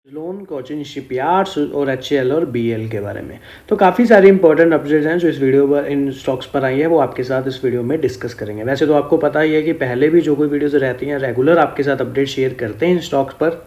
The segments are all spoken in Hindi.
लोन कोचिन शिपयार्ड्स और एचएएल और बीएल के बारे में। तो काफ़ी सारी इंपॉर्टेंट अपडेट्स हैं जो इस वीडियो पर इन स्टॉक्स पर आई है, वो आपके साथ इस वीडियो में डिस्कस करेंगे। वैसे तो आपको पता ही है कि पहले भी जो कोई वीडियोस रहती हैं रेगुलर आपके साथ अपडेट शेयर करते हैं इन स्टॉक्स पर।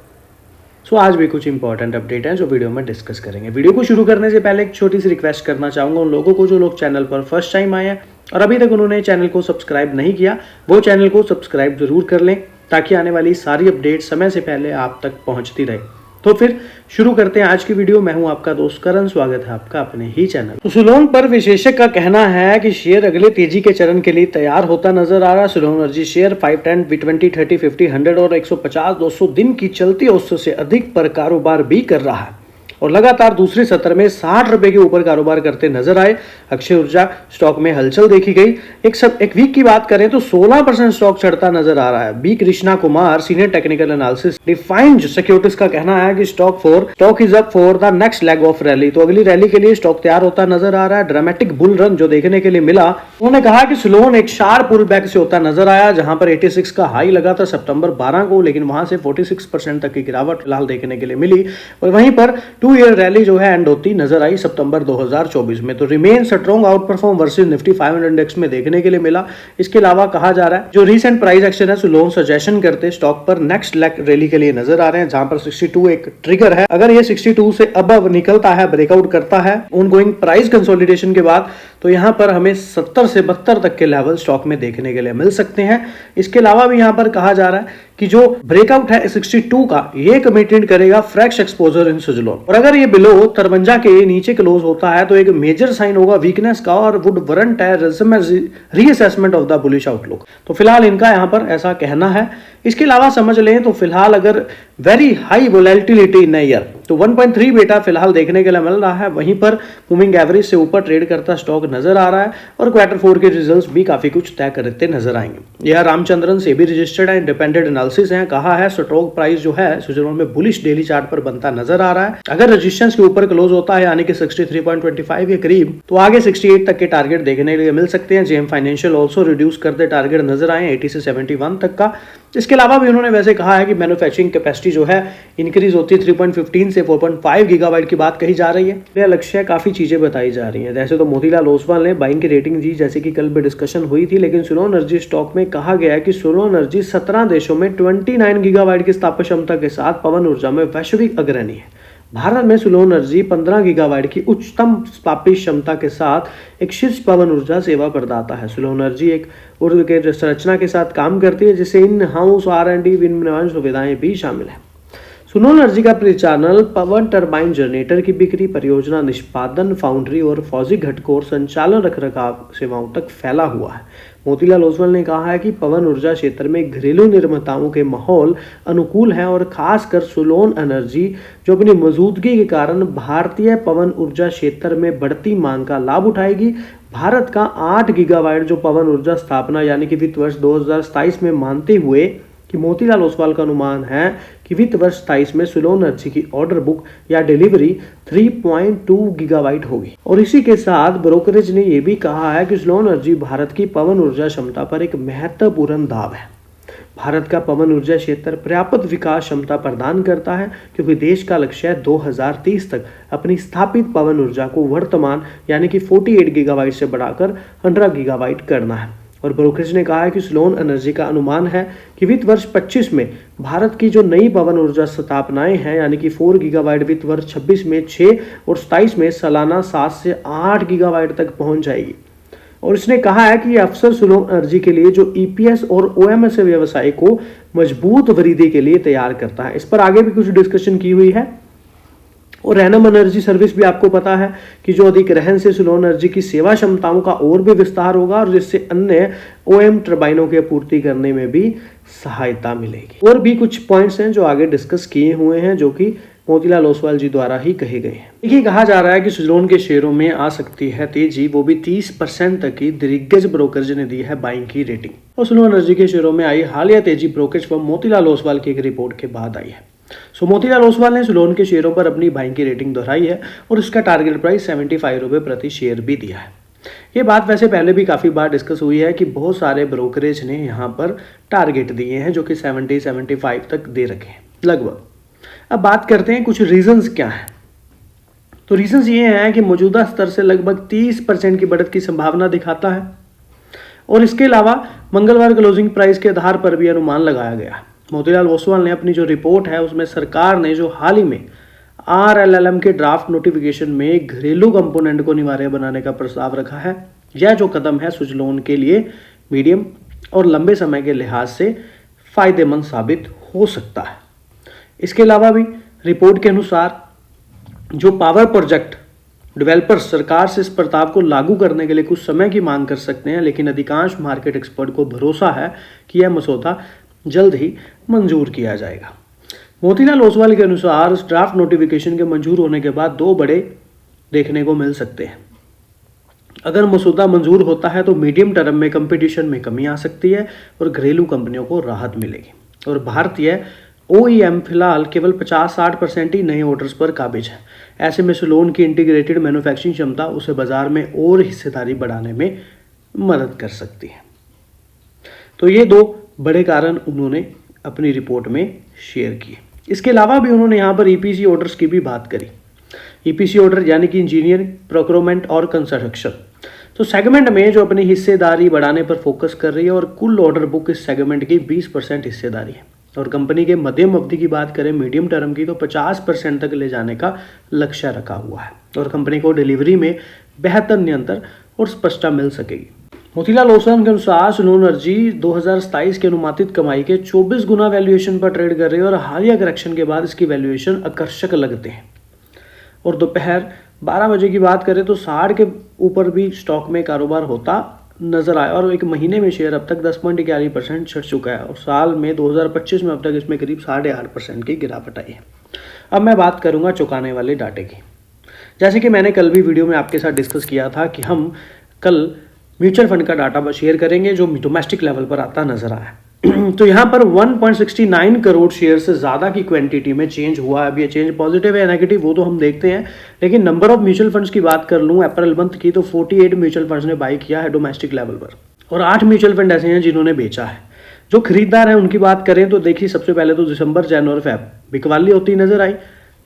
सो आज भी कुछ इंपॉर्टेंट अपडेट हैं जो वीडियो में डिस्कस करेंगे। वीडियो को शुरू करने से पहले एक छोटी सी रिक्वेस्ट करना चाहूँगा उन लोगों को जो लोग चैनल पर फर्स्ट टाइम आए हैं और अभी तक उन्होंने चैनल को सब्सक्राइब नहीं किया, वो चैनल को सब्सक्राइब जरूर कर लें ताकि आने वाली सारी अपडेट समय से पहले आप तक पहुँचती रहे। तो फिर शुरू करते हैं आज की वीडियो। मैं हूं आपका दोस्त करण, स्वागत है आपका अपने ही चैनल। तो सुलोन पर विशेषज्ञ का कहना है कि शेयर अगले तेजी के चरण के लिए तैयार होता नजर आ रहा है। सुलोन एनर्जी शेयर 5, 10, 20, 30, 50, 100 और 150, 200 दिन की चलती औसत से अधिक पर कारोबार भी कर रहा है और लगातार दूसरे सत्र में 60 रुपए के ऊपर कारोबार करते नजर आए। अक्षय ऊर्जा स्टॉक में हलचल देखी गई। एक वीक की बात करें तो 16% स्टॉक चढ़ता नजर आ रहा है। B Krishna Kumar, senior technical analysis, defined securities का कहना है कि stock is up for the next leg of rally. तो अगली रैली के लिए स्टॉक तैयार होता नजर आ रहा है। ड्रामेटिक बुल रन जो देखने के लिए मिला, उन्होंने कहा कि सुलोन एक शार्प पुल बैक से होता नजर आया, जहां पर 86 का हाई लगा था सितंबर 12 को, लेकिन वहां से 46% तक की गिरावट फिलहाल देखने के लिए मिली और वहीं पर 2 ईयर रैली जो है एंड होती नजर आई सितंबर 2024 में। तो remain strong out perform versus Nifty 500 index में देखने के लिए मिला। इसके अलावा कहा जा रहा है जो रीसेंट प्राइस एक्शन है सुलोन सजेशन करते स्टॉक पर नेक्स्ट लेग रैली के लिए नजर आ रहे हैं, जहां पर 62 एक ट्रिगर है। अगर ये 62 से अबव निकलता है, ब्रेकआउट करता है ऑनगोइंग प्राइस कंसोलिडेशन के बाद, तो यहां पर हमें 70 से 72 तक के लेवल स्टॉक में देखने के लिए मिल सकते हैं। इसके अलावा भी यहां पर कहा जा रहा है कि जो ब्रेकआउट है 62 का, ये कमिटेड करेगा फ्रेश एक्सपोजर इन सुजलोन, और अगर ये बिलो 53 के नीचे क्लोज होता है तो एक मेजर साइन होगा वीकनेस का और वुड वारंट है reassessment of the bullish outlook. तो फिलहाल इनका यहां पर ऐसा कहना है। इसके अलावा समझ लें तो फिलहाल अगर वेरी हाई वोलेटिलिटी इन ईयर तो 1.3 बेटा फिलहाल देखने के लिए मिल रहा है। वहीं पर मूविंग एवरेज से ऊपर ट्रेड करता स्टॉक नजर आ रहा है और Q4 के रिजल्ट्स भी काफी कुछ तय करते नजर आएंगे। यह रामचंद्रन से भी रजिस्टर्ड है, इंडिपेंडेंट एनालिसिस है, कहा है स्टॉक प्राइस जो है स्विट्जरलैंड में बुलिश डेली चार्ट पर बनता नजर आ रहा है। अगर रेजिस्टेंस के ऊपर क्लोज होता है यानी कि 63.25 के करीब, तो आगे 68 तक के टारगेट देखने के लिए मिल सकते हैं। जेएम फाइनेंशियल ऑल्सो रिड्यूस करते टारगेट नजर आए 80 से 71 तक का। इसके अलावा भी उन्होंने वैसे कहा है कि मैन्युफैक्चरिंग कैपेसिटी जो है इंक्रीज होती है 3.15 से 4.5 गीगावाट की बात कही जा रही है। यह लक्ष्य काफी चीजें बताई जा रही हैं। जैसे तो मोतीलाल ओसवाल ने बाइंग की रेटिंग दी, जैसे कि कल भी डिस्कशन हुई थी, लेकिन सुलोन एनर्जी स्टॉक में कहा गया है कि सुलोन एनर्जी 17 देशों में 29 गीगावाट की स्थापना क्षमता के साथ पवन ऊर्जा में वैश्विक अग्रणी है। भारत में सुलोन एनर्जी 15 गीगावाट की उच्चतम स्थापित क्षमता के साथ एक शीर्ष पवन ऊर्जा सेवा प्रदाता है। सुलोन एनर्जी एक ऊर्जा के संरचना के साथ काम करती है जिससे इन हाउस R&D विनिर्माण सुविधाएं भी शामिल है। सुलोन एनर्जी का परिचालन पवन टरबाइन जनरेटर की बिक्री, परियोजना निष्पादन, फाउंड्री और फौजी घटकों और संचालन रखरखाव सेवाओं तक फैला हुआ है। मोतीलाल ओसवाल ने कहा है कि पवन ऊर्जा क्षेत्र में घरेलू निर्माताओं के माहौल अनुकूल है और खासकर सुलोन एनर्जी जो अपनी मौजूदगी के कारण भारतीय पवन ऊर्जा क्षेत्र में बढ़ती मांग का लाभ उठाएगी। भारत का 8 गीगावाट जो पवन ऊर्जा स्थापना यानी कि वित्त वर्ष 2027 में मानते हुए कि मोतीलाल ओसवाल का अनुमान है कि वित्त वर्ष 27 में सुलोन एनर्जी की ऑर्डर बुक या डिलीवरी 3.2 गीगावाट होगी। और इसी के साथ ब्रोकरेज ने यह भी कहा है कि सुलोन एनर्जी भारत की पवन ऊर्जा क्षमता पर एक महत्वपूर्ण दाव है। भारत का पवन ऊर्जा क्षेत्र पर्याप्त विकास क्षमता प्रदान करता है क्योंकि देश का लक्ष्य है 2030 तक अपनी स्थापित पवन ऊर्जा को वर्तमान यानी कि 48 गीगावाट से बढ़ाकर 100 गीगावाट करना है। और ब्रोकरेज ने कहा है कि सुलोन एनर्जी का अनुमान है कि वित्त वर्ष 25 में भारत की जो नई पवन ऊर्जा स्थापनाएं हैं यानी कि 4 गीगावाट वित्त वर्ष 26 में 6 और 27 में सालाना 7 से 8 गीगावाट तक पहुंच जाएगी। और इसने कहा है कि यह अवसर सुलोन एनर्जी के लिए जो ईपीएस और ओएमएस व्यवसाय को मजबूत वृद्धि के लिए तैयार करता है। इस पर आगे भी कुछ डिस्कशन की हुई है। और रैनम एनर्जी सर्विस भी आपको पता है कि जो अधिग्रहण से सुलोन एनर्जी की सेवा क्षमताओं का और भी विस्तार होगा और जिससे अन्य ओएम टर्बाइनों की आपूर्ति करने में भी सहायता मिलेगी। और भी कुछ पॉइंट्स हैं जो आगे डिस्कस किए हुए हैं जो कि मोतीलाल ओसवाल जी द्वारा ही कहे गए हैं। देखिए कहा जा रहा है कि सुलोन के शेयरों में आ सकती है तेजी, वो भी 30% तक की दिग्गज ब्रोकरेज ने दी है बाइंग की रेटिंग। और सुलोन एनर्जी के शेयरों में आई हालिया तेजी ब्रोकरेज फर्म मोतीलाल ओसवाल की एक रिपोर्ट के बाद आई है। मोतीलाल ओसवाल ने सुलोन के शेयरों पर अपनी बाइंग की रेटिंग दोहराई है और इसका टारगेट प्राइस 75 रुपए प्रति शेयर भी दिया है। ये बात वैसे पहले भी काफ़ी बार डिस्कस हुई है कि बहुत सारे ब्रोकरेज ने यहाँ पर टारगेट दिए हैं जो कि 70-75 तक दे रखे हैं लगभग। अब बात करते हैं कुछ रीजंस क्या हैं। तो रीजंस ये हैं कि मौजूदा स्तर से लगभग 30% की बढ़त की संभावना दिखाता है, और इसके अलावा मंगलवार क्लोजिंग प्राइस के आधार पर भी अनुमान लगाया गया। मोतीलाल ओसवाल ने अपनी जो रिपोर्ट है उसमें सरकार ने जो हाल ही में RLLM के ड्राफ्ट नोटिफिकेशन में घरेलू कंपोनेंट को अनिवार्य बनाने का प्रस्ताव रखा है। यह जो कदम है स्विच लोन के लिए मीडियम और लंबे समय के लिहाज से फायदेमंद साबित हो सकता है। इसके अलावा भी रिपोर्ट के अनुसार जो पावर प्रोजेक्ट डेवलपर्स सरकार से इस प्रस्ताव को लागू करने के लिए कुछ समय की मांग कर सकते हैं, लेकिन अधिकांश मार्केट एक्सपर्ट को भरोसा है कि यह मसौदा जल्द ही मंजूर किया जाएगा। मोतीलाल ओसवाल के अनुसार इस ड्राफ्ट नोटिफिकेशन के मंजूर होने के बाद 2 बड़े देखने को मिल सकते हैं। अगर मसौदा मंजूर होता है तो मीडियम टर्म में कंपटीशन में कमी आ सकती है और घरेलू कंपनियों को राहत मिलेगी। और भारतीय OEM फिलहाल केवल 50-60% ही नए ऑर्डर्स पर काबिज है। ऐसे में सोलोन की इंटीग्रेटेड मैन्युफैक्चरिंग क्षमता उसे बाजार में और हिस्सेदारी बढ़ाने में मदद कर सकती है। तो ये 2 बड़े कारण उन्होंने अपनी रिपोर्ट में शेयर किए। इसके अलावा भी उन्होंने यहाँ पर EPC ऑर्डर्स की भी बात करी। EPC ऑर्डर यानी कि इंजीनियरिंग, प्रोक्योरमेंट और कंस्ट्रक्शन, तो सेगमेंट में जो अपनी हिस्सेदारी बढ़ाने पर फोकस कर रही है, और कुल ऑर्डर बुक इस सेगमेंट की 20% हिस्सेदारी है। और कंपनी के मध्यम अवधि की बात करें, मीडियम टर्म की, तो 50% तक ले जाने का लक्ष्य रखा हुआ है, और कंपनी को डिलीवरी में बेहतर नियंत्रण और स्पष्टता मिल सकेगी। मोतीलाल ओसवाल के अनुसार सोलोन एनर्जी 2027 की अनुमानित कमाई के 24 गुना वैल्यूएशन पर ट्रेड कर रही है, और हालिया करेक्शन के बाद इसकी वैल्यूएशन आकर्षक लगते हैं। और दोपहर 12 बजे की बात करें तो 60 के ऊपर भी स्टॉक में कारोबार होता नजर आया, और एक महीने में शेयर अब तक 10.41% चढ़ चुका है, और साल में 2025 में अब तक इसमें करीब 8.5% की गिरावट आई है। अब मैं बात करूंगा चौंकाने वाले डाटे की। जैसे कि मैंने कल भी वीडियो में आपके साथ डिस्कस किया था कि हम कल म्यूचुअल फंड का डाटा शेयर करेंगे जो डोमेस्टिक लेवल पर आता नजर आया। तो यहाँ पर 1.69 करोड़ शेयर से ज़्यादा की क्वांटिटी में चेंज हुआ है। अब ये चेंज पॉजिटिव है या नेगेटिव वो तो हम देखते हैं, लेकिन नंबर ऑफ म्यूचुअल फंड्स की बात कर लूँ अप्रैल मंथ की, तो 48 म्यूचुअल फंड्स ने बाई किया है डोमेस्टिक लेवल पर, और 8 म्यूचुअल फंड ऐसे हैं जिन्होंने बेचा है। जो खरीदार हैं उनकी बात करें तो देखिए, सबसे पहले तो दिसंबर, जनवरी, फेब बिकवाली होती नजर आई।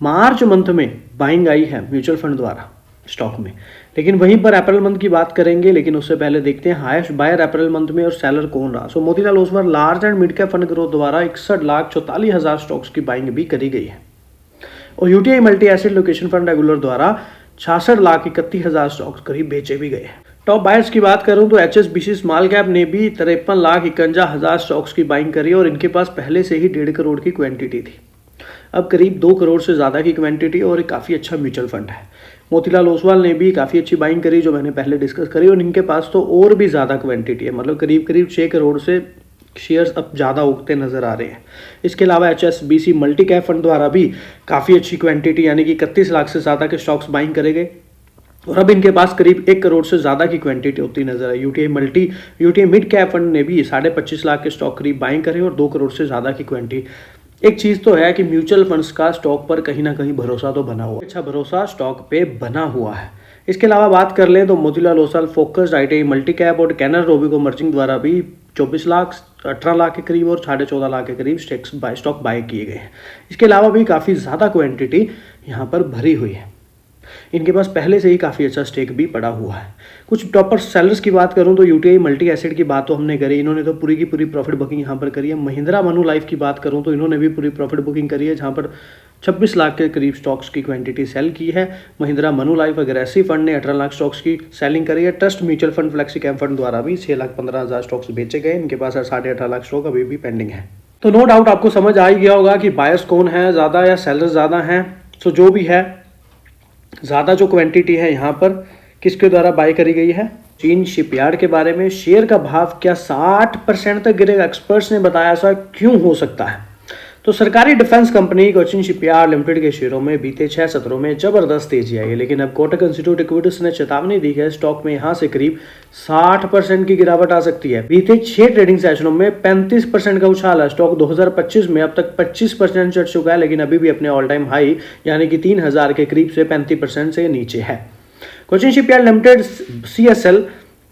मार्च मंथ में बाइंग आई है म्यूचुअल फंड द्वारा स्टॉक में, लेकिन वहीं पर अप्रैल मंथ की बात करेंगे, लेकिन उससे पहले देखते हैं हाईएस्ट बायर अप्रैल मंथ में और सेलर कौन रहा। So Motilal Oswal large and mid cap fund growth द्वारा 61,44,000 स्टॉक्स की बाइंग भी करी गई है, और UTI multi asset location fund regular द्वारा 66,31,000 स्टॉक्स करीब बेचे भी गए हैं। टॉप बायर्स की बात करूं तो HSBC स्मॉल कैप ने भी 53,51,000 स्टॉक्स की बाइंग करी, और इनके पास पहले से ही 1.5 करोड़ की क्वांटिटी थी। अब करीब 2 करोड़ से ज़्यादा की क्वांटिटी, और एक काफ़ी अच्छा म्यूचुअल फंड है। मोतीलाल ओसवाल ने भी काफ़ी अच्छी बाइंग करी जो मैंने पहले डिस्कस करी, और इनके पास तो और भी ज़्यादा क्वांटिटी है, मतलब करीब 6 करोड़ से शेयर्स अब ज़्यादा उगते नजर आ रहे हैं। इसके अलावा HSBC मल्टी कैप फंड द्वारा भी काफ़ी अच्छी क्वांटिटी यानी कि 31 लाख से ज़्यादा के स्टॉक्स बाइंग करे गए, और अब इनके पास करीब 1 करोड़ से ज़्यादा की क्वांटिटी होती नजर आई। यूटीआई मिड कैप फंड ने भी 25.5 लाख के स्टॉक करीब बाइंग करे, और 2 करोड़ से ज़्यादा की क्वांटिटी। एक चीज़ तो है कि म्यूचुअल फंड्स का स्टॉक पर कहीं ना कहीं भरोसा तो बना हुआ है, अच्छा भरोसा स्टॉक पे बना हुआ है। इसके अलावा बात कर लें तो Motilal Oswal focused ITI multi cap और कैनर रोबिको मर्जिंग द्वारा भी 24 लाख, 18 लाख के करीब और 14.5 लाख के करीब स्टॉक बाय किए गए हैं। इसके अलावा भी काफ़ी ज़्यादा क्वांटिटी यहाँ पर भरी हुई है। इनके पास पहले से ही काफ़ी अच्छा स्टेक भी पड़ा हुआ है। कुछ टॉपर सेलर्स की बात करूं तो यूटीआई मल्टी एसेट की बात तो हमने करी, इन्होंने तो पूरी की पूरी प्रॉफिट बुकिंग यहाँ पर करी है। महिंद्रा मनुलाइफ की बात करूं तो इन्होंने भी पूरी प्रॉफिट बुकिंग करी है, जहाँ पर 26 लाख के करीब स्टॉक्स की क्वांटिटी सेल की है। महिंद्रा मनुलाइफ अग्रेसिव फंड ने 18 लाख स्टॉक्स की सेलिंग करी है। Trust mutual fund flexi cap fund द्वारा भी 6,15,000 स्टॉक्स बेचे गए। इनके पास 18.5 लाख स्टॉक अभी भी पेंडिंग है। तो नो डाउट आपको समझ आ ही गया होगा कि बायर्स कौन है ज़्यादा या सेलर्स ज़्यादा हैं। सो जो भी है, ज़्यादा जो क्वांटिटी है यहाँ पर किसके द्वारा बाय करी गई है? चीन शिपयार्ड के बारे में। शेयर का भाव क्या 60% तक गिरेगा? एक्सपर्ट्स ने बताया ऐसा क्यों हो सकता है। तो सरकारी defence company Cochin shipyard limited के शेयरों में बीते 6 सत्रों में जबरदस्त तेजी आई है, लेकिन अब कोटक इंस्टीट्यूट इक्विटीज ने चेतावनी दी है स्टॉक में यहां से करीब 60% की गिरावट आ सकती है। बीते 6 ट्रेडिंग सेशनों में 35% का उछाल है। स्टॉक 2025 में अब तक 25% चढ़ चुका है, लेकिन अभी भी अपने ऑल टाइम हाई यानी कि 3000 के करीब से 35% से नीचे है। Cochin shipyard limited CSL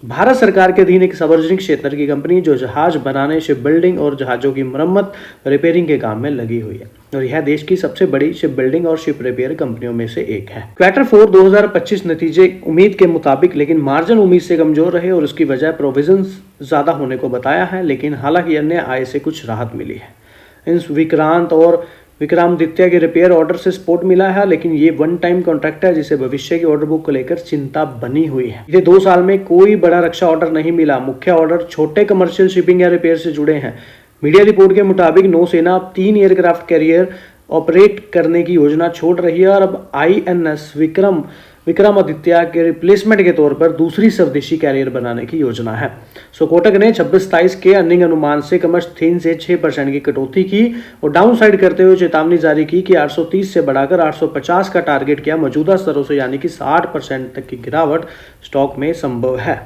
Bharat सरकार के अधीन एक सार्वजनिक क्षेत्र की कंपनी जो जहाज बनाने, शिप बिल्डिंग और जहाजों की मरम्मत, रिपेयरिंग के काम में लगी हुई है। और यह देश की सबसे बड़ी शिप बिल्डिंग और शिप रिपेयर कंपनियों में से एक है। क्वार्टर 4 2025 नतीजे उम्मीद के मुताबिक, लेकिन मार्जिन उम्मीद से कमजोर रहे और उसकी वजह प्रोविजन ज्यादा होने को बताया है, लेकिन हालांकि अन्य आय से कुछ राहत मिली है। इन विक्रांत और विक्रमादित्य के रिपेयर ऑर्डर से सपोर्ट मिला है, लेकिन ये वन टाइम कॉन्ट्रैक्ट है जिसे भविष्य की ऑर्डर बुक को लेकर चिंता बनी हुई है। ये 2 साल में कोई बड़ा रक्षा ऑर्डर नहीं मिला। मुख्य ऑर्डर छोटे कमर्शियल शिपिंग या रिपेयर से जुड़े हैं। मीडिया रिपोर्ट के मुताबिक नौसेना अब 3 एयरक्राफ्ट कैरियर ऑपरेट करने की योजना छोड़ रही है और अब INS विक्रमादित्य के रिप्लेसमेंट के तौर पर दूसरी स्वदेशी कैरियर बनाने की योजना है। सो कोटक ने 26-27 के अर्निंग अनुमान से कमर्स 3 से 6% की कटौती की और डाउनसाइड करते हुए चेतावनी जारी की कि 830 से बढ़ाकर 850 का टारगेट किया। मौजूदा स्तरों से यानी कि 60% तक की गिरावट स्टॉक में संभव है।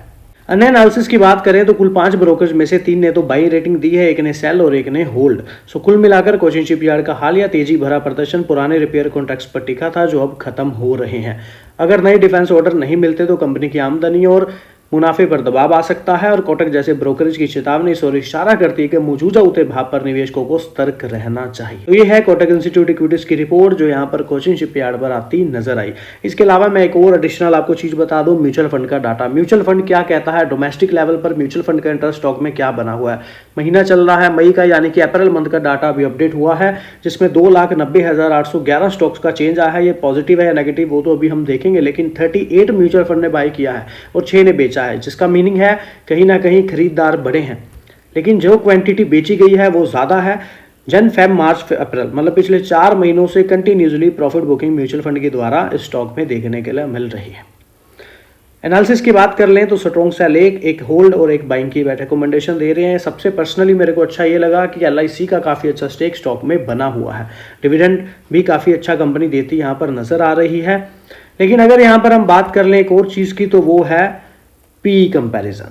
अन्य एनालिसिस की बात करें तो कुल 5 ब्रोकर्स में से 3 ने तो बाई रेटिंग दी है, 1 ने सेल और 1 ने होल्ड। सो कुल मिलाकर कोचिन शिपयार्ड का हालिया तेजी भरा प्रदर्शन पुराने रिपेयर कॉन्ट्रैक्ट्स पर टिका था जो अब खत्म हो रहे हैं। अगर नए डिफेंस ऑर्डर नहीं मिलते तो कंपनी की आमदनी और मुनाफे पर दबाव आ सकता है और कोटक जैसे ब्रोकरेज की चेतावनी इस ओर इशारा करती है कि मौजूदा उतरे भाव पर निवेशकों को सतर्क रहना चाहिए। तो ये है कोटक इंस्टीट्यूट इक्विटीज की रिपोर्ट जो यहाँ पर कोचिन शिपयार्ड पर आती नजर आई। इसके अलावा मैं एक और एडिशनल आपको चीज बता दूं, म्यूचुअल फंड का डाटा। म्यूचुअल फंड क्या कहता है, डोमेस्टिक लेवल पर म्यूचुअल फंड का इंटरेस्ट स्टॉक में क्या बना हुआ है। महीना चल रहा है मई का, यानी कि अप्रैल मंथ का डाटा अभी अपडेट हुआ है जिसमें 2,90,811 स्टॉक्स का चेंज आया है। ये पॉजिटिव है या नेगेटिव वो तो अभी हम देखेंगे, लेकिन 38 म्यूचुअल फंड ने बाय किया है और 6 ने बेचा है, जिसका मीनिंग है कहीं ना कहीं खरीदार बढ़े हैं, लेकिन जो क्वांटिटी बेची गई है वो ज्यादा है। जन फेब मार्च अप्रैल मतलब पिछले 4 महीनों से continuously profit booking mutual fund के द्वारा इस स्टॉक में देखने के लिए मिल रही है। एनालिसिस की बात कर लें तो स्ट्रॉन्ग सेल एक होल्ड और एक बाइंग की रिकमेंडेशन दे रहे हैं। सबसे पर्सनली मेरे को अच्छा ये लगा कि LIC का काफ़ी अच्छा स्टेक स्टॉक में बना हुआ है। डिविडेंड भी काफ़ी अच्छा कंपनी देती यहाँ पर नज़र आ रही है। लेकिन अगर यहाँ पर हम बात कर लें एक और चीज़ की तो वो है PE कंपैरिजन।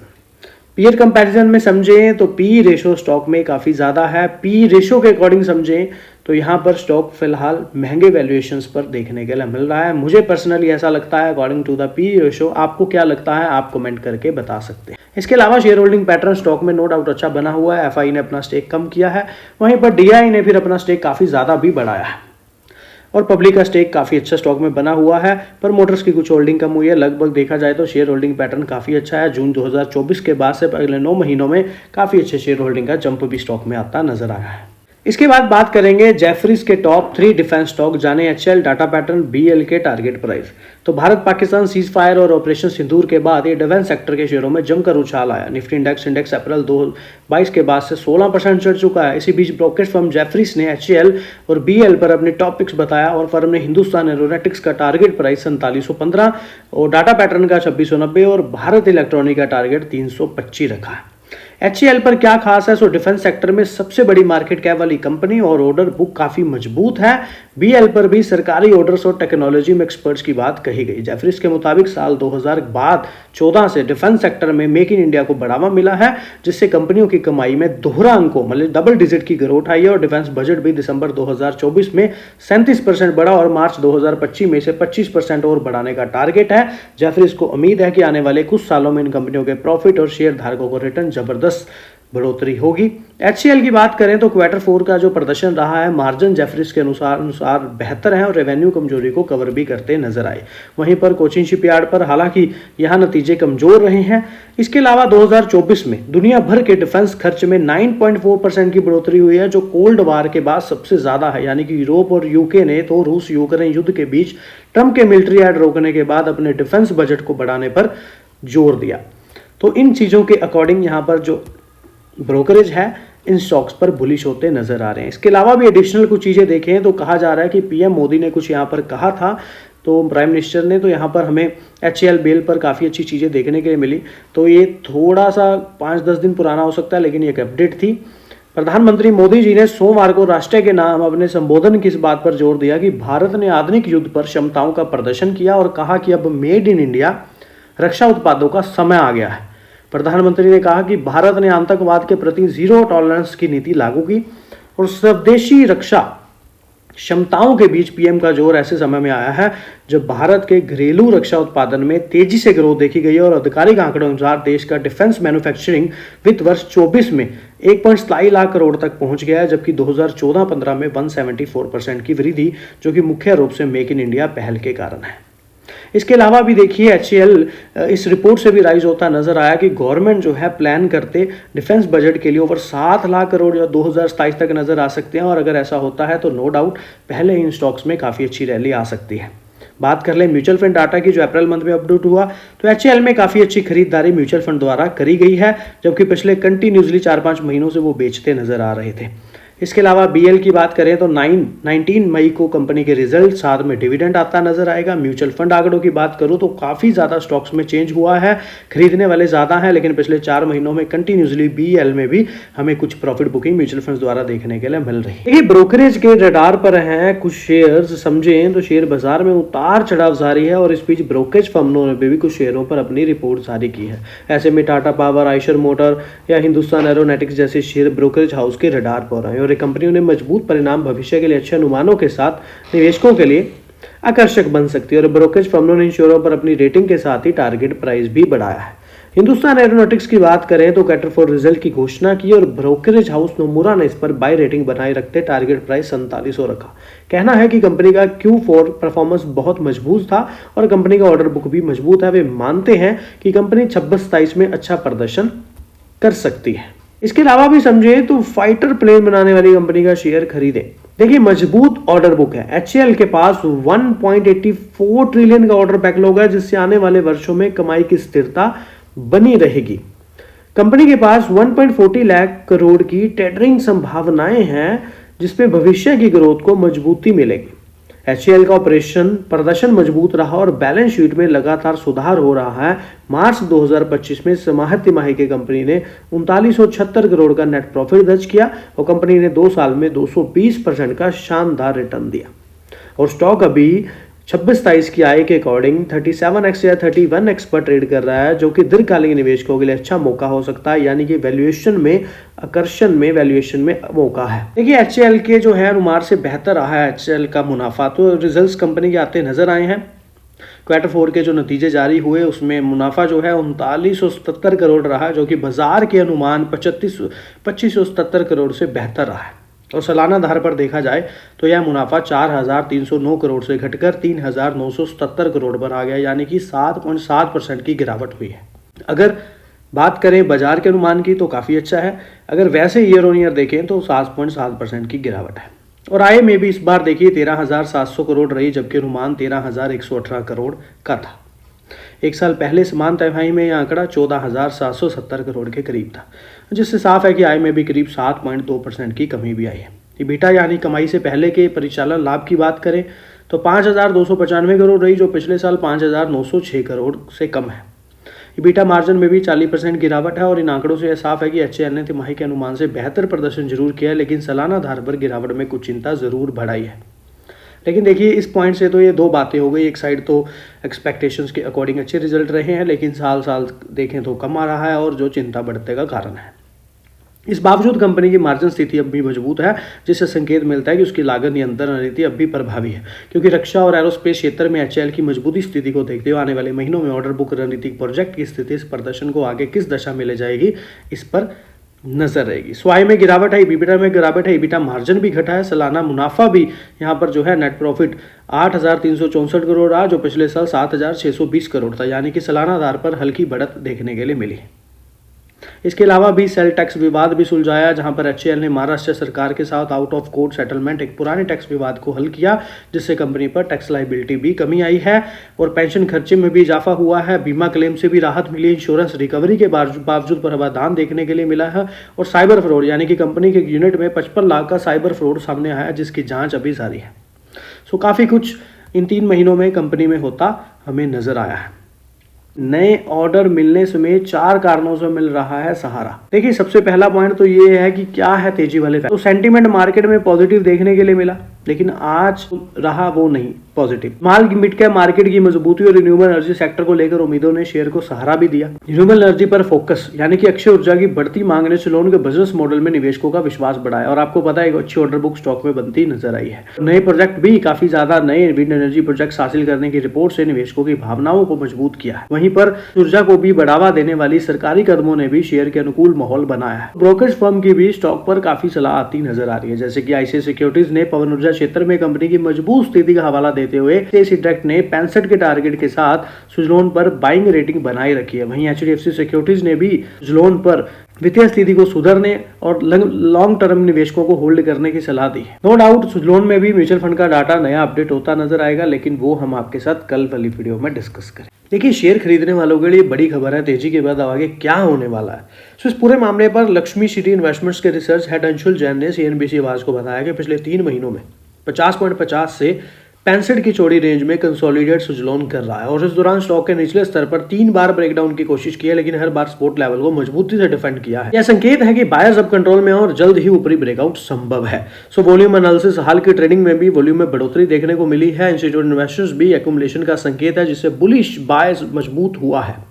पीयर कंपैरिजन में समझें तो PE रेशो स्टॉक में काफ़ी ज़्यादा है। PE रेशो के अकॉर्डिंग समझें तो यहाँ पर स्टॉक फिलहाल महंगे वैल्यूएशंस पर देखने के लिए मिल रहा है। मुझे पर्सनली ऐसा लगता है according to the PE ratio. आपको क्या लगता है आप कमेंट करके बता सकते हैं। इसके अलावा शेयर होल्डिंग पैटर्न स्टॉक में नो डाउट अच्छा बना हुआ है। FI ने अपना स्टेक कम किया है, वहीं पर DI ने फिर अपना स्टेक काफ़ी ज़्यादा भी बढ़ाया है और पब्लिक का स्टेक काफ़ी अच्छा स्टॉक में बना हुआ है। पर मोटर्स की कुछ होल्डिंग कम हुई है। लगभग देखा जाए तो शेयर होल्डिंग पैटर्न काफ़ी अच्छा है। जून 2024 के बाद से अगले 9 महीनों में काफ़ी अच्छे शेयर होल्डिंग का जंप भी स्टॉक में आता नजर आया है। इसके बाद बात करेंगे जेफरीज के टॉप 3 डिफेंस स्टॉक, जाने HL, डाटा पैटर्न, BL के टारगेट प्राइस। तो भारत पाकिस्तान सीज फायर और ऑपरेशन सिंदूर के बाद ये डिफेंस सेक्टर के शेयरों में जमकर उछाल आया। निफ्टी इंडेक्स अप्रैल 2022 के बाद से 16% चढ़ चुका है। इसी बीच ब्रोकरेज फर्म जेफरीज ने HL और BL पर अपने टॉप पिक्स बताया और फर्म ने हिंदुस्तान एरोनॉटिक्स का टारगेट प्राइस 4715 और डाटा पैटर्न का 2690 और भारत इलेक्ट्रॉनिक का टारगेट 325 रखा है। HCL पर क्या खास है, सो डिफेंस सेक्टर में सबसे बड़ी मार्केट कैप वाली कंपनी और ऑर्डर बुक काफी मजबूत है। BL पर भी सरकारी ऑर्डर्स और टेक्नोलॉजी में एक्सपर्ट्स की बात कही गई। जेफरीज के मुताबिक साल 2014 से डिफेंस सेक्टर में मेक इन इंडिया को बढ़ावा मिला है, जिससे कंपनियों की कमाई में दोहरा अंकों मतलब डबल डिजिट की ग्रोथ आई है और डिफेंस बजट भी दिसंबर 2024 में 37% बढ़ा और मार्च 2025 में से 25% और बढ़ाने का टारगेट है। जेफरीज को उम्मीद है कि आने वाले कुछ सालों में इन कंपनियों के प्रॉफिट और शेयर धारकों को रिटर्न जबरदस्त बढ़ोतरी होगी। HCL की बात करें तो क्वार्टर 4 का जो प्रदर्शन रहा है, मार्जिन जेफरीज के अनुसार बेहतर है और रेवेन्यू कमजोरी को कवर भी करते नजर आए। वहीं पर कोचिन शिपयार्ड पर हालांकि यहां नतीजे कमजोर रहे हैं। इसके अलावा 2024 में दुनिया भर के डिफेंस खर्च में 9.4% की बढ़ोतरी हुई है, जो कोल्ड वार के बाद सबसे ज्यादा है। यानी कि यूरोप और UK ने तो रूस यूक्रेन युद्ध के बीच ट्रंप के मिलिट्री एड रोकने के बाद अपने डिफेंस बजट को बढ़ाने पर जोर दिया। तो इन चीजों के अकॉर्डिंग यहाँ पर जो ब्रोकरेज है इन स्टॉक्स पर बुलिश होते नजर आ रहे हैं। इसके अलावा भी एडिशनल कुछ चीज़ें देखें तो कहा जा रहा है कि PM मोदी ने कुछ यहाँ पर कहा था, तो प्राइम मिनिस्टर ने, तो यहाँ पर हमें HCL BL पर काफ़ी अच्छी चीज़ें देखने के लिए मिली। तो ये थोड़ा सा 5-10 दिन पुराना हो सकता है, लेकिन ये एक अपडेट थी। प्रधानमंत्री मोदी जी ने सोमवार को राष्ट्र के नाम अपने संबोधन की इस बात पर जोर दिया कि भारत ने आधुनिक युद्ध पर क्षमताओं का प्रदर्शन किया और कहा कि अब मेड इन इंडिया रक्षा उत्पादों का समय आ गया है। प्रधानमंत्री ने कहा कि भारत ने आतंकवाद के प्रति जीरो टॉलरेंस की नीति लागू की और स्वदेशी रक्षा क्षमताओं के बीच PM का जोर ऐसे समय में आया है जब भारत के घरेलू रक्षा उत्पादन में तेजी से ग्रोथ देखी गई है और आधिकारिक आंकड़ों अनुसार देश का डिफेंस मैन्युफैक्चरिंग वित्त वर्ष 24 में 1.27 लाख करोड़ तक पहुंच गया है, जबकि 2014-15 में 174% की वृद्धि, जो कि मुख्य रूप से मेक इन इंडिया पहल के कारण है। इसके अलावा भी देखिए एचएएल इस रिपोर्ट से भी राइज होता नजर आया कि गवर्नमेंट जो है प्लान करते डिफेंस बजट के लिए ओवर 7 लाख करोड़ या 2027 तक नजर आ सकते हैं, और अगर ऐसा होता है तो नो डाउट पहले इन स्टॉक्स में काफ़ी अच्छी रैली आ सकती है। बात कर लें म्यूचुअल फंड डाटा की, जो अप्रैल मंथ में अपडेट हुआ, तो एचएएल में काफ़ी अच्छी खरीदारी म्यूचुअल फंड द्वारा करी गई है, जबकि पिछले कंटिन्यूसली 4-5 महीनों से वो बेचते नजर आ रहे थे। इसके अलावा बीएल की बात करें तो 19 मई को कंपनी के रिजल्ट, साथ में डिविडेंड आता नजर आएगा। म्यूचुअल फंड आंकड़ों की बात करूं तो काफ़ी ज़्यादा स्टॉक्स में चेंज हुआ है, खरीदने वाले ज़्यादा हैं, लेकिन पिछले 4 महीनों में कंटिन्यूसली बीएल में भी हमें कुछ प्रॉफिट बुकिंग म्यूचुअल फंड द्वारा देखने के लिए मिल रही है। देखिए ब्रोकरेज के रडार पर हैं कुछ शेयर्स, समझें तो शेयर बाजार में उतार चढ़ाव जारी है, और इस बीच ब्रोकरेज फर्मों ने भी कुछ शेयरों पर अपनी रिपोर्ट जारी की है। ऐसे में टाटा पावर, आइशर मोटर या हिंदुस्तान एरोनॉटिक्स जैसे शेयर ब्रोकरेज हाउस के रडार पर आए, और कंपनियों ने मजबूत परिणाम, भविष्य के लिए अच्छे अनुमानों के साथ निवेशकों के लिए आकर्षक बन सकती है, और ब्रोकरेज फर्मों ने इन शेयरों पर अपनी रेटिंग के साथ ही टारगेट प्राइस भी बढ़ाया है। हिंदुस्तान एरोनॉटिक्स की बात करें तो क्वार्टर 4 रिजल्ट की घोषणा की, और ब्रोकरेज हाउस नोमुरा ने इस पर बाय रेटिंग बनाए रखते टारगेट प्राइस 4700 रखा। कहना है कि कंपनी का Q4 परफॉर्मेंस बहुत मजबूत था, और कंपनी का ऑर्डर बुक भी मजबूत है। वे मानते हैं कि कंपनी 26-27 में अच्छा प्रदर्शन कर सकती है। इसके अलावा भी समझे तो फाइटर प्लेन बनाने वाली कंपनी का शेयर खरीदें। देखिए मजबूत ऑर्डर बुक है, एचएएल के पास 1.84 ट्रिलियन का ऑर्डर बैकलॉग है, जिससे आने वाले वर्षों में कमाई की स्थिरता बनी रहेगी। कंपनी के पास 1.40 लाख करोड़ की टेंडरिंग संभावनाएं हैं, जिसमें भविष्य की ग्रोथ को मजबूती मिलेगी। एचएएल का ऑपरेशन प्रदर्शन मजबूत रहा और बैलेंस शीट में लगातार सुधार हो रहा है। मार्च 2025 में समाहित तिमाही के कंपनी ने 3976 करोड़ का नेट प्रॉफिट दर्ज किया, और कंपनी ने 2 साल में 220% का शानदार रिटर्न दिया, और स्टॉक अभी 26-27 की आय के अकॉर्डिंग 37x या 31x पर ट्रेड कर रहा है, जो कि दीर्घकालीन निवेशकों के लिए अच्छा मौका हो सकता है, यानी कि वैल्यूएशन में मौका है। देखिए एचएएल के जो है अनुमान से बेहतर रहा है एचएएल का मुनाफा, तो रिजल्ट्स कंपनी के आते नजर आए हैं। क्वार्टर 4 के जो नतीजे जारी हुए उसमें मुनाफा जो है 3977 करोड़ रहा, जो कि बाजार के अनुमान 2577 करोड़ से बेहतर रहा है, और सालाना आधार पर देखा जाए तो यह मुनाफा 4309 करोड़ से घटकर 3977 करोड़ पर आ गया, यानी कि 7.7% की गिरावट हुई है। अगर बात करें बाजार के अनुमान की तो काफ़ी अच्छा है, अगर वैसे ईयर ऑन ईयर देखें तो 7.7% की गिरावट है। और आय में भी इस बार देखिए 13,700 करोड़ रही, जबकि अनुमान 13,118 करोड़ का था। एक साल पहले समान तिमाही में यह आंकड़ा 14,770 करोड़ के करीब था, जिससे साफ है कि आय में भी करीब 7.2% की कमी भी आई है। ईबिटा यानी कमाई से पहले के परिचालन लाभ की बात करें तो 5,295 करोड़ रही, जो पिछले साल 5,906 करोड़ से कम है। ईबिटा मार्जिन में भी 40% गिरावट है, और इन आंकड़ों से यह साफ है कि एचएएल ने तिमाही के अनुमान से बेहतर प्रदर्शन जरूर किया है, लेकिन सालाना आधार पर गिरावट में कुछ चिंता जरूर बढ़ाई है। लेकिन देखिए इस पॉइंट से तो ये दो बातें हो गई, एक साइड तो एक्सपेक्टेशंस के अकॉर्डिंग अच्छे रिजल्ट रहे हैं, लेकिन साल देखें तो कम आ रहा है, और जो चिंता बढ़ने का कारण है। इस बावजूद कंपनी की मार्जिन स्थिति अब भी मजबूत है, जिससे संकेत मिलता है कि उसकी लागत नियंत्रण रणनीति अब भी प्रभावी है, क्योंकि रक्षा और एरोस्पेस क्षेत्र में एचएएल की मजबूती स्थिति को देखते हुए आने वाले महीनों में ऑर्डर बुक, रणनीतिक प्रोजेक्ट की स्थिति इस प्रदर्शन को आगे किस दशा में ले जाएगी, इस पर नजर रहेगी। स्वाई में गिरावट है, ईबिटा में गिरावट है, ईबिटा मार्जिन भी घटा है, सालाना मुनाफा भी यहाँ पर जो है नेट प्रॉफिट 8,364 करोड़ रहा, जो पिछले साल 7,620 करोड़ था, यानी कि सालाना आधार पर हल्की बढ़त देखने के लिए मिली। इसके अलावा भी सेल टैक्स विवाद भी सुलझाया, जहां पर एचएएल ने महाराष्ट्र सरकार के साथ आउट ऑफ कोर्ट सेटलमेंट एक पुराने टैक्स विवाद को हल किया, जिससे कंपनी पर टैक्स लायबिलिटी भी कमी आई है, और पेंशन खर्चे में भी इजाफा हुआ है। बीमा क्लेम से भी राहत मिली, इंश्योरेंस रिकवरी के बावजूद प्रावधान देखने के लिए मिला है, और साइबर फ्रॉड यानी कि कंपनी के यूनिट में 55 लाख का साइबर फ्रॉड सामने आया, जिसकी जाँच अभी जारी है। सो काफ़ी कुछ इन 3 महीनों में कंपनी में होता हमें नजर आया है। नए ऑर्डर मिलने समेत 4 कारणों से मिल रहा है सहारा। देखिए सबसे पहला पॉइंट तो ये है कि क्या है तेजी वाले फैक्टर। तो सेंटीमेंट मार्केट में पॉजिटिव देखने के लिए मिला, लेकिन आज रहा वो नहीं positive. Small mid cap market की मजबूती और रिन्यूएबल एनर्जी सेक्टर को लेकर उम्मीदों ने शेयर को सहारा भी दिया। रिन्यूएबल एनर्जी पर फोकस यानी कि अक्षय ऊर्जा की बढ़ती मांग ने सुज़लोन के बिजनेस मॉडल में निवेशकों का विश्वास बढ़ाया और आपको पता है एक अच्छी ऑर्डर बुक स्टॉक में बनती नजर आई है। नए प्रोजेक्ट भी काफी ज्यादा नए विंड एनर्जी प्रोजेक्ट हासिल करने की रिपोर्ट से निवेशकों की भावनाओं को मजबूत किया है। वहीं पर ऊर्जा को भी बढ़ावा देने वाली सरकारी कदमों ने भी शेयर के अनुकूल माहौल बनाया है। ब्रोकरेज फर्म की भी स्टॉक पर काफी सलाह आती नजर आ रही है, जैसे कि आईसीआईसीआई सिक्योरिटीज ने पवन ऊर्जा क्षेत्र में कंपनी की मजबूत स्थिति का हवाला देते हुए डायरेक्ट ने 65 के टारगेट के साथ सुज़लोन पर बाइंग रेटिंग बनाए रखी है। वहीं एचडीएफसी सिक्योरिटीज ने भी सुज़लोन पर वित्तीय स्थिति को सुधरने और लॉन्ग टर्म निवेशकों को होल्ड करने की सलाह दी है। नो डाउट सुज़लोन में भी म्यूचुअल फंड का डाटा नया अपडेट होता नजर आएगा, लेकिन वो हम आपके साथ कल वाली वीडियो में डिस्कस करें। देखिए, शेयर खरीदने वालों के लिए बड़ी खबर है, तेजी के बाद आगे क्या होने वाला है। तो इस पूरे मामले पर लक्ष्मी सिटी इन्वेस्टमेंट्स के रिसर्च हेड अंशुल जैन ने सीएनबीसी आवाज को बताया कि पिछले 3 महीनों में 50.50 से 65 की चौड़ी रेंज में कंसोलिडेट सुज़लोन कर रहा है और इस दौरान स्टॉक के निचले स्तर पर 3 बार ब्रेकडाउन की कोशिश की है, लेकिन हर बार सपोर्ट लेवल को मजबूती से डिफेंड किया है। यह संकेत है कि बायर्स अब कंट्रोल में और जल्द ही ऊपरी ब्रेकआउट संभव है। सो वॉल्यूम एनालिसिस हाल की ट्रेडिंग में भी वॉल्यूम में बढ़ोतरी देखने को मिली है। इंस्टीट्यूट इन्वेस्टर्स भी एक्यूमुलेशन का संकेत है, जिससे बुलिश बायर्स मजबूत हुआ है।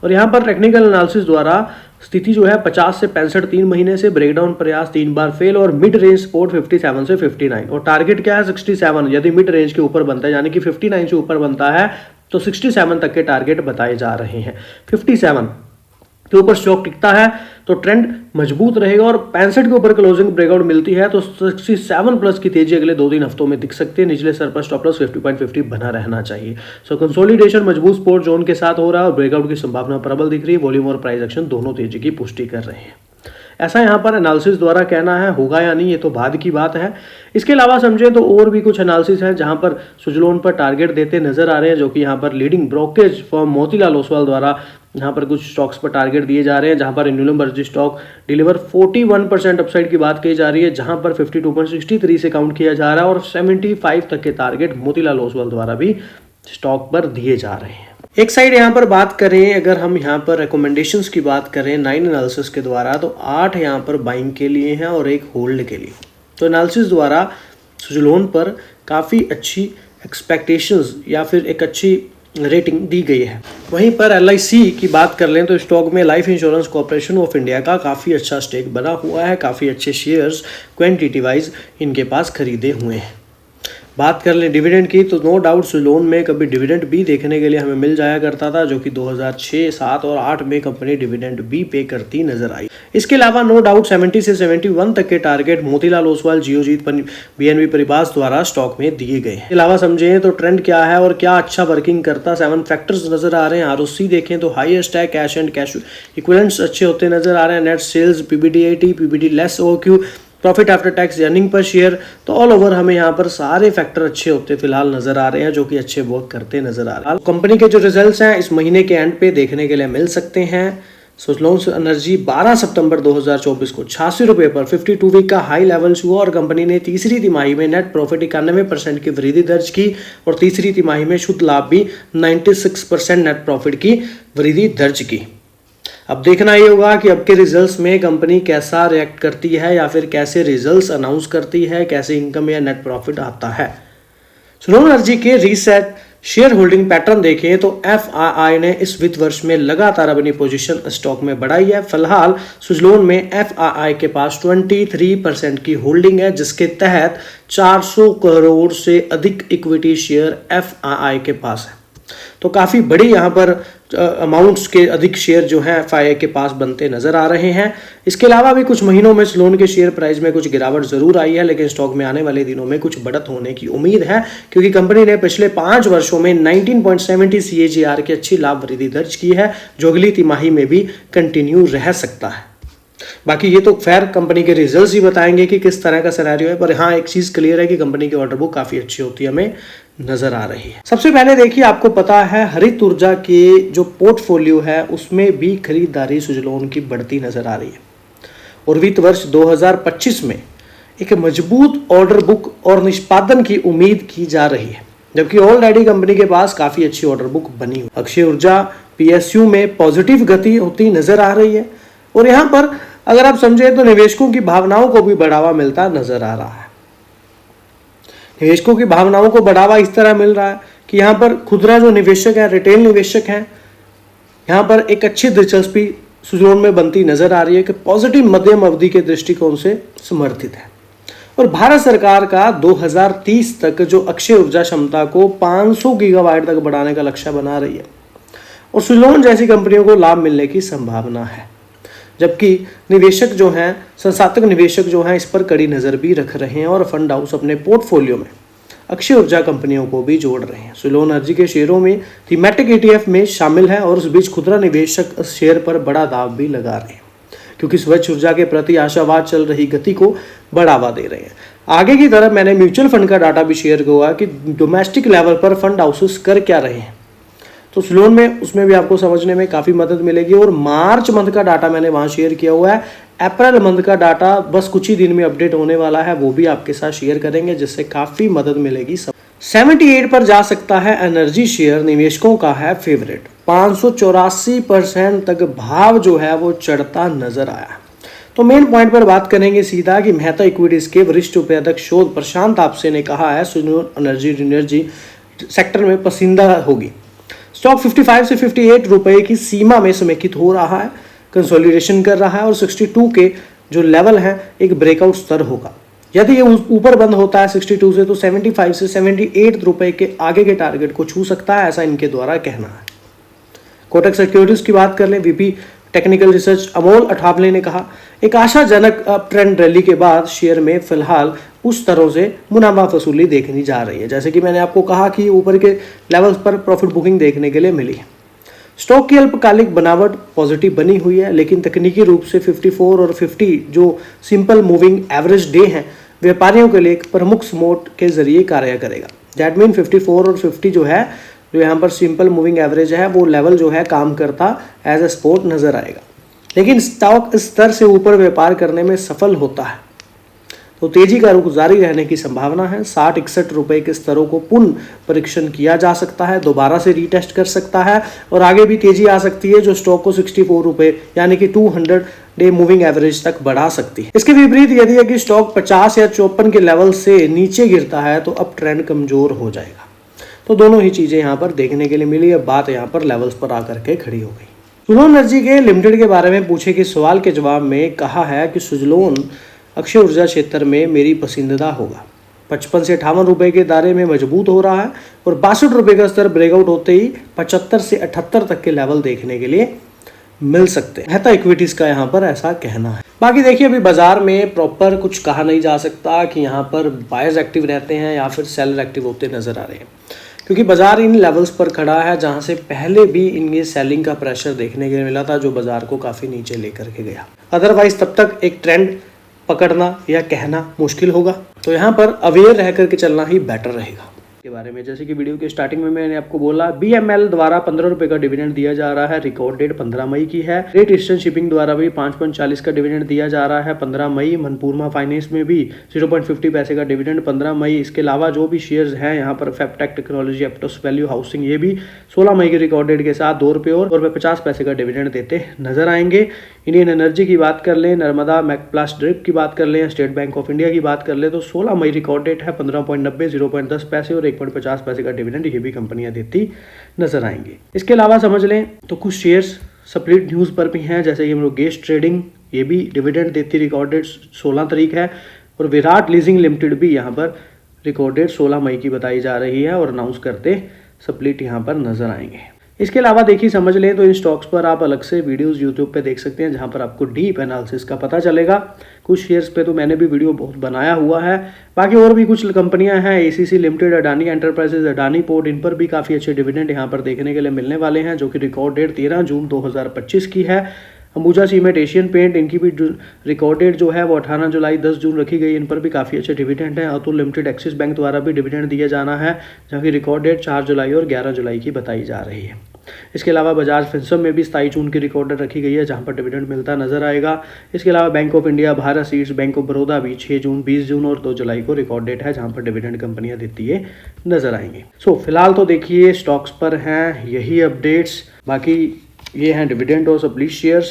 और यहाँ पर टेक्निकल एनालिसिस द्वारा स्थिति जो है 50 से 65 3 महीने से, ब्रेकडाउन प्रयास 3 बार फेल और मिड रेंज सपोर्ट 57 से 59 और टारगेट क्या है 67। यदि मिड रेंज के ऊपर बनता है यानी कि 59 से ऊपर बनता है तो 67 तक के टारगेट बताए जा रहे हैं। 57 के ऊपर स्टॉक टिकता है तो ट्रेंड मजबूत रहेगा और 65 के ऊपर क्लोजिंग ब्रेकआउट मिलती है तो 67 प्लस की तेजी अगले 2-3 हफ्तों में दिख सकती है। निचले स्तर पर स्टॉप लॉस 50.50 बना रहना चाहिए। सो कंसोलिडेशन मजबूत सपोर्ट जोन के साथ हो रहा है और ब्रेकआउट की संभावना प्रबल दिख रही है। वॉल्यूम और प्राइस एक्शन दोनों तेजी की पुष्टि कर रहे हैं। ऐसा यहाँ पर एनालिसिस द्वारा कहना है, होगा या नहीं ये तो बाद की बात है। इसके अलावा समझें तो और भी कुछ एनालिसिस है जहां पर सुज़लोन पर टारगेट देते नजर आ रहे हैं, जो कि यहाँ पर leading brokerage firm Motilal Oswal द्वारा यहाँ पर कुछ स्टॉक्स पर टारगेट दिए जा रहे हैं, जहां पर renewable energy stock deliver 41% upside की बात कही जा रही है, जहां पर 52.63 से काउंट किया जा रहा है और 75 तक के टारगेट मोतीलाल ओसवाल द्वारा भी स्टॉक पर दिए जा रहे हैं। एक साइड यहाँ पर बात करें, अगर हम यहाँ पर रिकमेंडेशंस की बात करें 9 एनालिसिस के द्वारा, तो 8 यहाँ पर बाइंग के लिए हैं और 1 होल्ड के लिए। तो एनालिसिस द्वारा सुज़लोन पर काफ़ी अच्छी एक्सपेक्टेशंस या फिर एक अच्छी रेटिंग दी गई है। वहीं पर LIC की बात कर लें तो स्टॉक में life insurance corporation of India का काफ़ी अच्छा स्टेक बना हुआ है, काफ़ी अच्छे शेयर्स क्वांटिटी वाइज इनके पास खरीदे हुए हैं। बात कर लें डिविडेंड की तो नो डाउट सुज़लोन में कभी डिविडेंड भी देखने के लिए हमें मिल जाया करता था, जो कि 2006, 7 और 8 में कंपनी डिविडेंड भी पे करती नजर आई। इसके अलावा नो डाउट 70 से 71 तक के टारगेट मोतीलाल ओसवाल, जियोजीत, BNB परिवार द्वारा स्टॉक में दिए गए। इसके अलावा समझें तो ट्रेंड क्या है और क्या अच्छा वर्किंग करता, 7 फैक्टर्स नजर आ रहे हैं। ROC देखें तो हाईएस्ट है, कैश एंड कैश इक्विवेलेंट्स अच्छे होते नजर आ रहे हैं, net sales, PBDIT, PBT less OQ, profit after tax, earning per share, तो ऑल ओवर हमें यहाँ पर सारे फैक्टर अच्छे होते फिलहाल नजर आ रहे हैं, जो कि अच्छे वर्क करते नजर आ रहे हैं। कंपनी के जो रिजल्ट्स हैं इस महीने के एंड पे देखने के लिए मिल सकते हैं। सुज़लोन एनर्जी 12 सितंबर 2024 को 86 रुपये पर 52 वीक का हाई लेवल हुआ और कंपनी ने तीसरी तिमाही में नेट प्रॉफिट 91% की वृद्धि दर्ज की और तीसरी तिमाही में शुद्ध लाभ भी 96% नेट प्रॉफिट की वृद्धि दर्ज की। अब देखना ये होगा कि अब के रिजल्ट्स में कंपनी कैसा रिएक्ट करती है या फिर कैसे रिजल्ट्स अनाउंस करती है, कैसे इनकम या नेट प्रॉफिट आता है। सुज़लोन एनर्जी के रीसेट शेयर होल्डिंग पैटर्न देखें तो FII ने इस वित्त वर्ष में लगातार अपनी पोजीशन स्टॉक में बढ़ाई है। फिलहाल सुज़लोन में FII के पास 23% की होल्डिंग है, जिसके तहत 400 करोड़ से अधिक इक्विटी शेयर FII के पास है। तो काफ़ी बड़ी यहाँ पर अमाउंट्स के अधिक शेयर जो हैं FII के पास बनते नजर आ रहे हैं। इसके अलावा भी कुछ महीनों में सुज़लोन के शेयर प्राइस में कुछ गिरावट जरूर आई है, लेकिन स्टॉक में आने वाले दिनों में कुछ बढ़त होने की उम्मीद है, क्योंकि कंपनी ने पिछले 5 वर्षों में 19.70 CAGR की अच्छी लाभ वृद्धि दर्ज की है, जो अगली तिमाही में भी कंटिन्यू रह सकता है। बाकी ये तो खैर कंपनी के रिजल्ट्स ही बताएंगे कि किस तरह का सिनेरियो है, पर हाँ एक चीज़ क्लियर है कि कंपनी की ऑर्डर बुक काफ़ी अच्छी होती है, हमें नजर आ रही है। सबसे पहले देखिए, आपको पता है हरित ऊर्जा के जो पोर्टफोलियो है उसमें भी खरीदारी सुज़लोन की बढ़ती नजर आ रही है और वित्त वर्ष 2025 में एक मजबूत ऑर्डर बुक और निष्पादन की उम्मीद की जा रही है, जबकि ऑलरेडी कंपनी के पास काफ़ी अच्छी ऑर्डर बुक बनी हुई। अक्षय ऊर्जा PSU में पॉजिटिव गति होती नजर आ रही है और यहाँ पर अगर आप समझें तो निवेशकों की भावनाओं को भी बढ़ावा मिलता नजर आ रहा है। निवेशकों की भावनाओं को बढ़ावा इस तरह मिल रहा है कि यहाँ पर खुदरा जो निवेशक है, रिटेल निवेशक हैं, यहाँ पर एक अच्छी दिलचस्पी सुजलोन में बनती नजर आ रही है कि पॉजिटिव मध्यम अवधि के दृष्टिकोण से समर्थित है। और भारत सरकार का 2030 तक जो अक्षय ऊर्जा क्षमता को 500 गीगावाट तक बढ़ाने का लक्ष्य बना रही है और सुजलोन जैसी कंपनियों को लाभ मिलने की संभावना है, जबकि निवेशक जो हैं, संस्थात्मक निवेशक जो हैं, इस पर कड़ी नज़र भी रख रहे हैं और फंड हाउस अपने पोर्टफोलियो में अक्षय ऊर्जा कंपनियों को भी जोड़ रहे हैं। सुजलोन एनर्जी के शेयरों में थीमेटिक ETF में शामिल है और उस बीच खुदरा निवेशक इस शेयर पर बड़ा दाव भी लगा रहे हैं क्योंकि स्वच्छ ऊर्जा के प्रति आशावाद चल रही गति को बढ़ावा दे रहे हैं। आगे की तरफ मैंने म्यूचुअल फंड का डाटा भी शेयर किया कि डोमेस्टिक लेवल पर फंड हाउसेस कर क्या रहे हैं, तो सुजलोन में उसमें भी आपको समझने में काफ़ी मदद मिलेगी। और मार्च मंथ का डाटा मैंने वहाँ शेयर किया हुआ है, अप्रैल मंथ का डाटा बस कुछ ही दिन में अपडेट होने वाला है, वो भी आपके साथ शेयर करेंगे जिससे काफ़ी मदद मिलेगी। 78 पर जा सकता है एनर्जी शेयर, निवेशकों का है फेवरेट। 584% तक भाव जो है वो चढ़ता नजर आया। तो मेन पॉइंट पर बात करेंगे सीधा कि मेहता इक्विटीज के वरिष्ठ उपाध्यक्ष शोध प्रशांत आपसे ने कहा है सुजलोन एनर्जी सेक्टर में पसंदीदा होगी। स्टॉक 55 से 58 रुपए की सीमा में समेकित हो रहा है, कंसोलिडेशन कर रहा है और 62 के जो लेवल हैं एक ब्रेकआउट स्तर होगा। यदि ये ऊपर बंद होता है 62 से तो 75 से 78 रुपए के आगे के टारगेट को छू सकता है, ऐसा इनके द्वारा कहना है। कोटक सिक्योरिटीज की बात कर लें, VP technical research Amol Athawale ने कहा एक आशाजनक अप ट्रेंड रैली के बाद शेयर में फिलहाल उस तरह से मुनाफा वसूली देखनी जा रही है, जैसे कि मैंने आपको कहा कि ऊपर के लेवल्स पर प्रॉफिट बुकिंग देखने के लिए मिली है। स्टॉक की अल्पकालिक बनावट पॉजिटिव बनी हुई है, लेकिन तकनीकी रूप से 54 और 50 जो सिंपल मूविंग एवरेज डे हैं व्यापारियों के लिए एक प्रमुख सपोर्ट के जरिए कार्य करेगा। दैट मीन 54 और 50 जो है, जो यहाँ पर सिंपल मूविंग एवरेज है, वो लेवल जो है काम करता एज ए सपोर्ट नजर आएगा। लेकिन स्टॉक इस स्तर से ऊपर व्यापार करने में सफल होता है तो तेजी का रुख जारी रहने की संभावना है। 60-61 रुपए के स्तरों को पुनः परीक्षण किया जा सकता है, दोबारा से रीटेस्ट कर सकता है और आगे भी तेजी आ सकती है जो स्टॉक को 64 रुपए यानी कि 200 डे मूविंग एवरेज तक बढ़ा सकती है। इसके विपरीत यदि स्टॉक 50 या 54 के लेवल से नीचे गिरता है तो अब ट्रेंड कमजोर हो जाएगा। तो दोनों ही चीजें यहाँ पर देखने के लिए मिली। अब बात यहाँ पर लेवल्स पर आकर के खड़ी हो गई। सुजलोन एनर्जी के लिमिटेड के बारे में पूछे गए सवाल के जवाब में कहा है कि सुजलोन अक्षय ऊर्जा क्षेत्र में मेरी पसंदीदा होगा। 55 से 58 रुपए के दायरे में मजबूत हो रहा है और 62 रुपए का स्तर ब्रेकआउट होते ही 75 से 78 तक के लेवल देखने के लिए मिल सकते हैं। मेहता इक्विटीज का यहाँ पर ऐसा कहना है। बाकी देखिए अभी बाजार में प्रॉपर कुछ कहा नहीं जा सकता कि यहाँ पर बायर्स एक्टिव रहते हैं या फिर सेलर एक्टिव होते नजर आ रहे हैं, क्योंकि बाजार इन लेवल्स पर खड़ा है जहां से पहले भी इनके सेलिंग का प्रेशर देखने के लिए मिला था जो बाजार को काफी नीचे लेकर के गया। अदरवाइज तब तक एक ट्रेंड पकड़ना या कहना मुश्किल होगा, तो यहाँ पर अवेयर रह करके चलना ही बेटर रहेगा। के बारे में जैसे कि वीडियो के स्टार्टिंग में मैंने आपको बोला, BML द्वारा 15 रुपए का डिविडेंड दिया जा रहा है। रिकॉर्ड डेट 15 मई की है। ग्रेट ईस्टर्न शिपिंग द्वारा भी 5.40 का डिविडेंड दिया जा रहा है 15 मई। मनपूर्मा फाइनेंस में भी 0.50 पैसे का डिविडेंड 15 मई। इसके अलावा जो भी शेयर्स हैं यहाँ पर फैबटेक टेक्नोलॉजी, एप्टोस वैल्यू हाउसिंग, ये भी 16 मई की रिकॉर्ड डेट के साथ 2 रुपये और 50 पैसे का डिविडेंड देते नजर आएंगे। इंडियन एनर्जी की बात कर लें, नर्मदा मैकप्लास ड्रिप की बात कर लें, स्टेट बैंक ऑफ इंडिया की बात कर लें तो 16 मई रिकॉर्ड डेट है। 15.90, 0.10 पैसे और 1.50 पैसे का डिविडेंड ये भी कंपनियां देती नजर आएंगी। इसके अलावा समझ लें तो कुछ शेयर्स स्प्लिट न्यूज़ पर भी हैं, जैसे कि हम लोग गेस्ट ट्रेडिंग, ये भी डिविडेंड देती, रिकॉर्ड डेट 16 तारीख है। और विराट लीजिंग लिमिटेड भी यहाँ पर रिकॉर्ड डेट 16 मई की बताई जा रही है और अनाउंस करते स्प्लिट यहाँ पर नजर आएंगे। इसके अलावा देखिए समझ लें तो इन स्टॉक्स पर आप अलग से वीडियोस यूट्यूब पे देख सकते हैं जहां पर आपको डीप एनालिसिस का पता चलेगा। कुछ शेयर्स पे तो मैंने भी वीडियो बहुत बनाया हुआ है। बाकी और भी कुछ कंपनियां हैं, ACC limited, Adani enterprises, Adani port, इन पर भी काफ़ी अच्छे डिविडेंड यहाँ पर देखने के लिए मिलने वाले हैं, जो कि रिकॉर्ड डेट 13 जून 2025 की है। अंबुजा सीमेंट, एशियन पेंट, इनकी भी रिकॉर्ड डेट जो है वो 18 जुलाई 10 जून रखी गई। इन पर भी काफ़ी अच्छे डिविडेंड हैं। अतुल लिमिटेड, एक्सिस बैंक द्वारा भी डिविडेंड दिया जाना है, जहाँ की रिकॉर्ड डेट 4 जुलाई और 11 जुलाई की बताई जा रही है। इसके अलावा बजाज फिनसर्व में भी 27 जून की रिकॉर्ड डेट रखी गई है, जहां पर डिविडेंड मिलता नजर आएगा। इसके अलावा bank of India, Bharat seeds, bank of Baroda भी 6 जून, 20 जून और 2 जुलाई को रिकॉर्ड डेट है, जहां पर डिविडेंड कंपनियां देती है नजर आएंगी। फिलहाल तो देखिए स्टॉक्स पर हैं यही अपडेट्स। बाकी ये हैं डिविडेंड और स्प्लिट शेयर्स।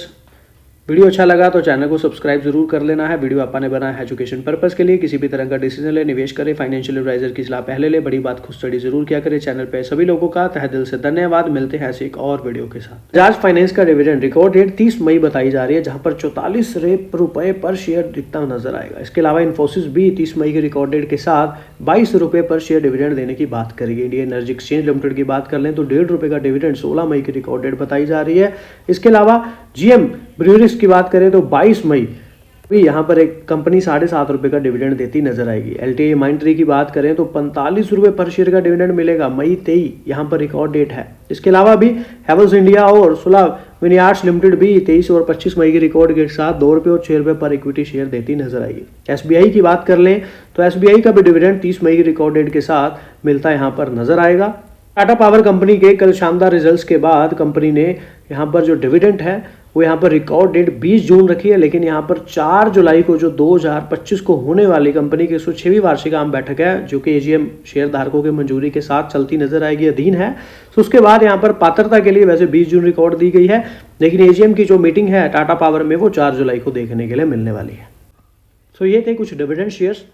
वीडियो अच्छा लगा तो चैनल को सब्सक्राइब जरूर कर लेना है। वीडियो आपने बनाया है एजुकेशन पर्पस के लिए। किसी भी तरह का डिसीजन ले, निवेश करे, फाइनेंशियल एडवाइजर की सलाह पहले ले, बड़ी बात खुद स्टडी जरूर किया करे। चैनल पे सभी लोगों का तहे दिल से धन्यवाद। मिलते हैं ऐसे एक और वीडियो के साथ। बजाज फाइनेंस का डिविडेंड रिकॉर्ड डेट 30 मई बताई जा रही है, जहां पर 44 रुपए पर शेयर दिखता नजर आएगा। इसके अलावा इन्फोसिस भी 30 मई के रिकॉर्ड डेट के साथ 22 रुपए पर शेयर डिविडेंड देने की बात करेगी। इंडियन एनर्जी एक्सचेंज लिमिटेड की बात कर लें तो 1.5 रुपए का डिविडेंड 16 मई की रिकॉर्ड डेट बताई जा रही है। इसके अलावा जीएम ब्रूअरीज की बात करें तो 22 मई भी यहाँ पर एक कंपनी 7.5 रुपए का डिविडेंड देती नजर आएगी। एलटीआई माइंट्री की बात करें तो 45 रुपए पर शेयर का डिविडेंड मिलेगा। मई 23 यहाँ पर रिकॉर्ड डेट है। इसके अलावा भी हैवेल्स इंडिया और सुला विनियार्ड्स लिमिटेड भी 23 और 25 मई की रिकॉर्ड के साथ 2 रुपए और 6 रुपए पर इक्विटी शेयर देती नजर आएगी। एसबीआई की बात कर लें तो एसबीआई का भी डिविडेंड 30 मई की रिकॉर्ड डेट के साथ मिलता यहाँ पर नजर आएगा। टाटा पावर कंपनी के कल शानदार रिजल्ट्स के बाद कंपनी ने यहाँ पर जो डिविडेंड है वो यहाँ पर रिकॉर्ड डेट 20 जून रखी है, लेकिन यहाँ पर 4 जुलाई को जो 2025 को होने वाली कंपनी की 106वीं वार्षिक आम बैठक है, जो कि एजीएम शेयर धारकों की मंजूरी के साथ चलती नजर आएगी, अधीन है। तो उसके बाद यहाँ पर पात्रता के लिए वैसे 20 जून रिकॉर्ड दी गई है, लेकिन एजीएम की जो मीटिंग है टाटा पावर में वो 4 जुलाई को देखने के लिए मिलने वाली है। तो ये थे कुछ डिविडेंड शेयर्स